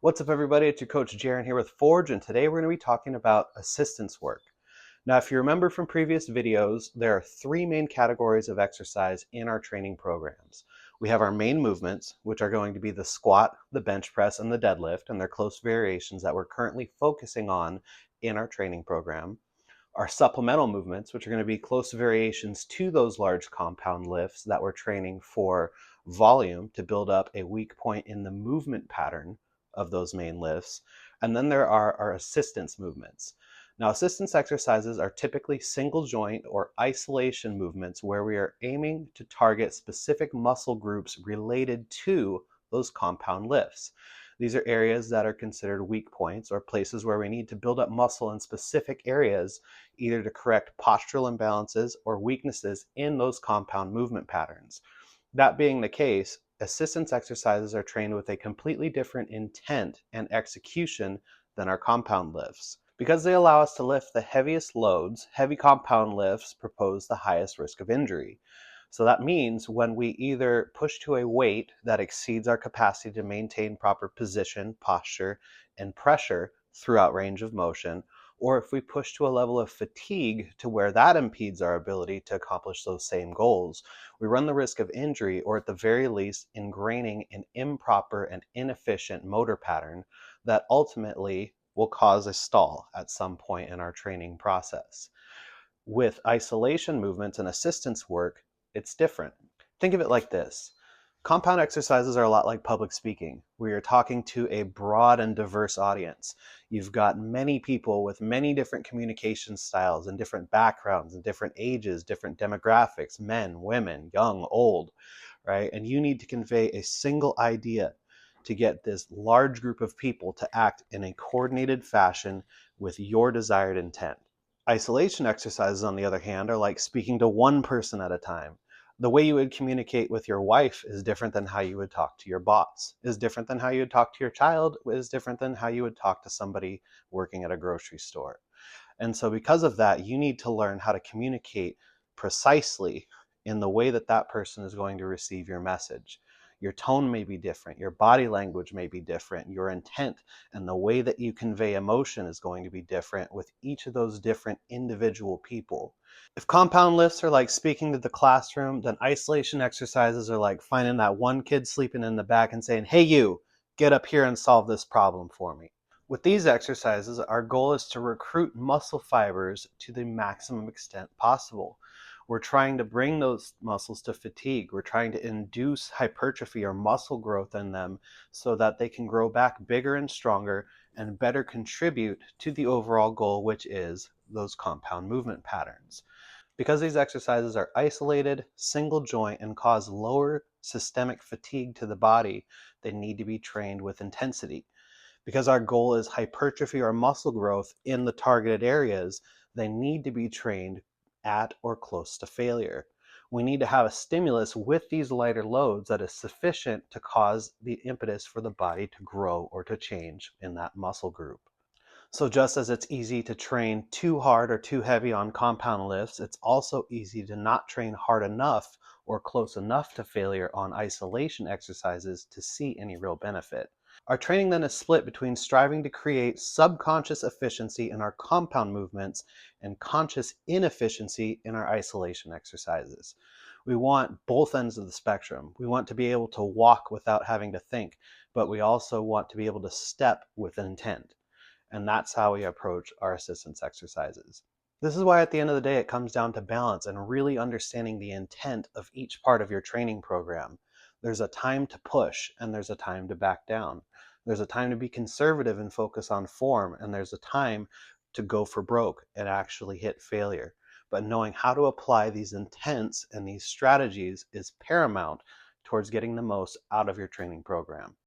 What's up, everybody? It's your coach Jaron here with Forge, and today we're going to be talking about assistance work. Now, if you remember from previous videos, there are three main categories of exercise in our training programs. We have our main movements, which are going to be the squat, the bench press, and the deadlift, and their close variations that we're currently focusing on in our training program. Our supplemental movements, which are going to be close variations to those large compound lifts that we're training for volume to build up a weak point in the movement pattern of those main lifts. And then there are our assistance movements. Now, assistance exercises are typically single joint or isolation movements where we are aiming to target specific muscle groups related to those compound lifts. These are areas that are considered weak points or places where we need to build up muscle in specific areas, either to correct postural imbalances or weaknesses in those compound movement patterns. That being the case, assistance exercises are trained with a completely different intent and execution than our compound lifts. Because they allow us to lift the heaviest loads, heavy compound lifts propose the highest risk of injury. So that means when we either push to a weight that exceeds our capacity to maintain proper position, posture, and pressure throughout range of motion, or if we push to a level of fatigue to where that impedes our ability to accomplish those same goals, we run the risk of injury, or at the very least ingraining an improper and inefficient motor pattern that ultimately will cause a stall at some point in our training process. With isolation movements and assistance work, it's different. Think of it like this. Compound exercises are a lot like public speaking, where you're talking to a broad and diverse audience. You've got many people with many different communication styles and different backgrounds and different ages, different demographics, men, women, young, old, right? And you need to convey a single idea to get this large group of people to act in a coordinated fashion with your desired intent. Isolation exercises, on the other hand, are like speaking to one person at a time. The way you would communicate with your wife is different than how you would talk to your boss, is different than how you would talk to your child, is different than how you would talk to somebody working at a grocery store. And so because of that, you need to learn how to communicate precisely in the way that that person is going to receive your message. Your tone may be different, your body language may be different, your intent and the way that you convey emotion is going to be different with each of those different individual people. If compound lifts are like speaking to the classroom, then isolation exercises are like finding that one kid sleeping in the back and saying, "Hey, you, get up here and solve this problem for me." With these exercises, our goal is to recruit muscle fibers to the maximum extent possible. We're trying to bring those muscles to fatigue. We're trying to induce hypertrophy or muscle growth in them so that they can grow back bigger and stronger and better contribute to the overall goal, which is those compound movement patterns. Because these exercises are isolated, single joint, and cause lower systemic fatigue to the body, they need to be trained with intensity. Because our goal is hypertrophy or muscle growth in the targeted areas, they need to be trained at or close to failure. We need to have a stimulus with these lighter loads that is sufficient to cause the impetus for the body to grow or to change in that muscle group. So just as it's easy to train too hard or too heavy on compound lifts, it's also easy to not train hard enough or close enough to failure on isolation exercises to see any real benefit. Our training then is split between striving to create subconscious efficiency in our compound movements and conscious inefficiency in our isolation exercises. We want both ends of the spectrum. We want to be able to walk without having to think, but we also want to be able to step with intent. And that's how we approach our assistance exercises. This is why at the end of the day, it comes down to balance and really understanding the intent of each part of your training program. There's a time to push and there's a time to back down. There's a time to be conservative and focus on form, and there's a time to go for broke and actually hit failure. But knowing how to apply these intents and these strategies is paramount towards getting the most out of your training program.